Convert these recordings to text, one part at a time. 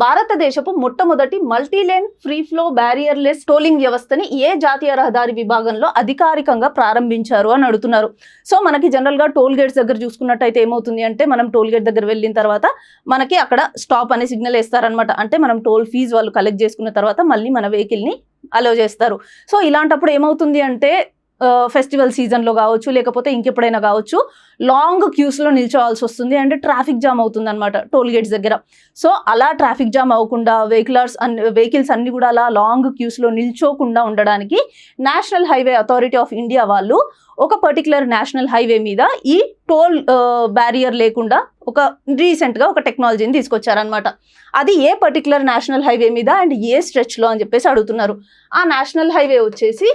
భారతదేశపు మొట్టమొదటి మల్టీలేన్ free flow బ్యారియర్లెస్ టోలింగ్ వ్యవస్థని ఏ జాతీయ రహదారి విభాగంలో అధికారికంగా ప్రారంభించారు అని అడుగుతున్నారు. సో మనకి జనరల్గా టోల్ గేట్స్ దగ్గర చూసుకున్నట్టయితే ఏమవుతుంది అంటే మనం టోల్ గేట్ దగ్గర వెళ్ళిన తర్వాత మనకి అక్కడ స్టాప్ అనే సిగ్నల్ వేస్తారనమాట. అంటే మనం టోల్ ఫీజు వాళ్ళు కలెక్ట్ చేసుకున్న తర్వాత మళ్ళీ మన వెహికల్ని అలో చేస్తారు. సో ఇలాంటప్పుడు ఏమవుతుంది అంటే ఫెస్టివల్ సీజన్లో కావచ్చు, లేకపోతే ఇంకెప్పుడైనా కావచ్చు, లాంగ్ క్యూస్లో నిల్చోవాల్సి వస్తుంది. అంటే ట్రాఫిక్ జామ్ అవుతుంది అనమాట టోల్ గేట్స్ దగ్గర. సో అలా ట్రాఫిక్ జామ్ అవ్వకుండా వెహికల్స్ అన్ని కూడా అలా లాంగ్ క్యూస్లో నిల్చోకుండా ఉండడానికి national highway authority of India వాళ్ళు ఒక పర్టికులర్ నేషనల్ హైవే మీద ఈ టోల్ బ్యారియర్ లేకుండా రీసెంట్గా ఒక టెక్నాలజీని తీసుకొచ్చారనమాట. అది ఏ పర్టికులర్ నేషనల్ హైవే మీద అండ్ ఏ స్ట్రెచ్లో అని చెప్పేసి అడుగుతున్నారు. ఆ నేషనల్ హైవే వచ్చేసి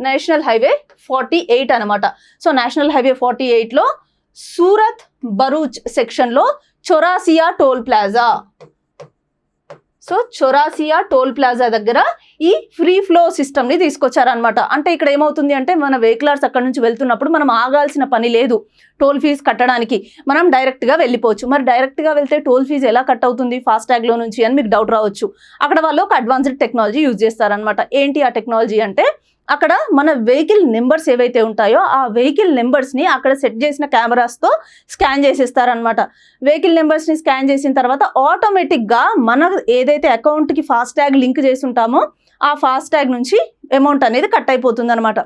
నేషనల్ హైవే 48 అనమాట. సో నేషనల్ హైవే 48లో సూరత్ బరూచ్ సెక్షన్లో Chaurasia toll plaza. So Chaurasia toll plaza దగ్గర ఈ ఫ్రీ ఫ్లో సిస్టమ్ని తీసుకొచ్చారనమాట. అంటే ఇక్కడ ఏమవుతుంది అంటే మన వెహికలర్స్ అక్కడ నుంచి వెళ్తున్నప్పుడు మనం ఆగాల్సిన పని లేదు టోల్ ఫీజు కట్టడానికి. మనం డైరెక్ట్గా వెళ్ళిపోవచ్చు. మరి డైరెక్ట్గా వెళ్తే టోల్ ఫీజు ఎలా కట్ అవుతుంది ఫాస్టాగ్లో నుంచి అని మీకు డౌట్ రావచ్చు. అక్కడ వాళ్ళు ఒక అడ్వాన్స్డ్ టెక్నాలజీ యూజ్ చేస్తారనమాట. ఏంటి ఆ టెక్నాలజీ అంటే అక్కడ మన వెహికల్ నెంబర్స్ ఏవైతే ఉంటాయో ఆ వెహికల్ నెంబర్స్ని అక్కడ సెట్ చేసిన కెమెరాస్తో స్కాన్ చేసేస్తారనమాట. వెహికల్ నెంబర్స్ని స్కాన్ చేసిన తర్వాత ఆటోమేటిక్గా మన ఏదైతే అకౌంట్కి ఫాస్టాగ్ లింక్ చేసి ఉంటామో ఆ ఫాస్టాగ్ నుంచి అమౌంట్ అనేది కట్ అయిపోతుంది అనమాట.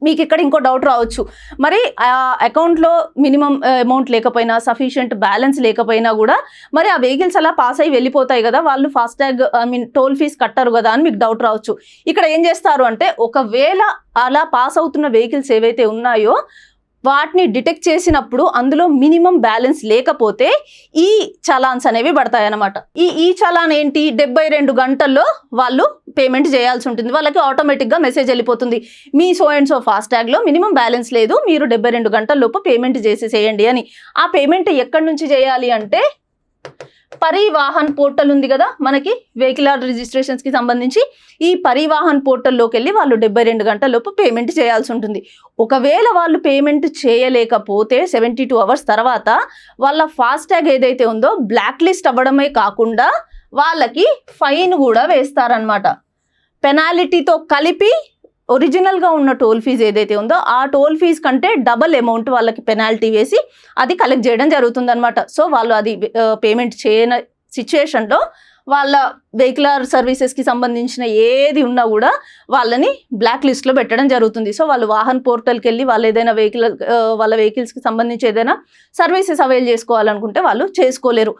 మీకు ఇక్కడ ఇంకో డౌట్ రావచ్చు, మరి ఆ అకౌంట్లో మినిమం అమౌంట్ లేకపోయినా, సఫిషియంట్ బ్యాలెన్స్ లేకపోయినా కూడా మరి ఆ వెహికల్స్ అలా పాస్ అయ్యి వెళ్ళిపోతాయి కదా, వాళ్ళు ఫాస్టాగ్ టోల్ ఫీజ్ కట్టరు కదా అని మీకు డౌట్ రావచ్చు. ఇక్కడ ఏం చేస్తారు అంటే ఒకవేళ అలా పాస్ అవుతున్న వెహికల్స్ ఏవైతే ఉన్నాయో వాటిని డిటెక్ట్ చేసినప్పుడు అందులో మినిమం బ్యాలెన్స్ లేకపోతే ఈ చలాన్స్ అనేవి పడతాయి అన్నమాట. ఈ చలాన్ ఏంటి, 72 గంటల్లో వాళ్ళు పేమెంట్ చేయాల్సి ఉంటుంది. వాళ్ళకి ఆటోమేటిక్గా మెసేజ్ వెళ్ళిపోతుంది, మీ సో అండ్ సో ఫాస్టాగ్లో మినిమం బ్యాలెన్స్ లేదు, మీరు 72 గంటల లోపు పేమెంట్ చేసేసేయండి అని. ఆ పేమెంట్ ఎక్కడి నుంచి చేయాలి అంటే పరివాహన్ పోర్టల్ ఉంది కదా మనకి వెహికల్ రిజిస్ట్రేషన్స్కి సంబంధించి, ఈ పరివాహన్ పోర్టల్లోకి వెళ్ళి వాళ్ళు 72 గంటల లోపు పేమెంట్ చేయాల్సి ఉంటుంది. ఒకవేళ వాళ్ళు పేమెంట్ చేయలేకపోతే 72 అవర్స్ తర్వాత వాళ్ళ ఫాస్టాగ్ ఏదైతే ఉందో బ్లాక్ లిస్ట్ అవ్వడమే కాకుండా వాళ్ళకి ఫైన్ కూడా వేస్తారనమాట. పెనాల్టీతో కలిపి ఒరిజినల్గా ఉన్న టోల్ ఫీజు ఏదైతే ఉందో ఆ టోల్ ఫీజు కంటే డబల్ అమౌంట్ వాళ్ళకి పెనాల్టీ వేసి అది కలెక్ట్ చేయడం జరుగుతుందన్నమాట. సో వాళ్ళు అది పేమెంట్ చేయని సిచ్యుయేషన్లో వాళ్ళ వెహికలర్ సర్వీసెస్కి సంబంధించిన ఏది ఉన్నా కూడా వాళ్ళని బ్లాక్ లిస్ట్లో పెట్టడం జరుగుతుంది. సో వాళ్ళు వాహన్ పోర్టల్కి వెళ్ళి వాళ్ళు ఏదైనా వాళ్ళ వెహికల్స్కి సంబంధించి ఏదైనా సర్వీసెస్ అవైల్ చేసుకోవాలనుకుంటే వాళ్ళు చేసుకోలేరు.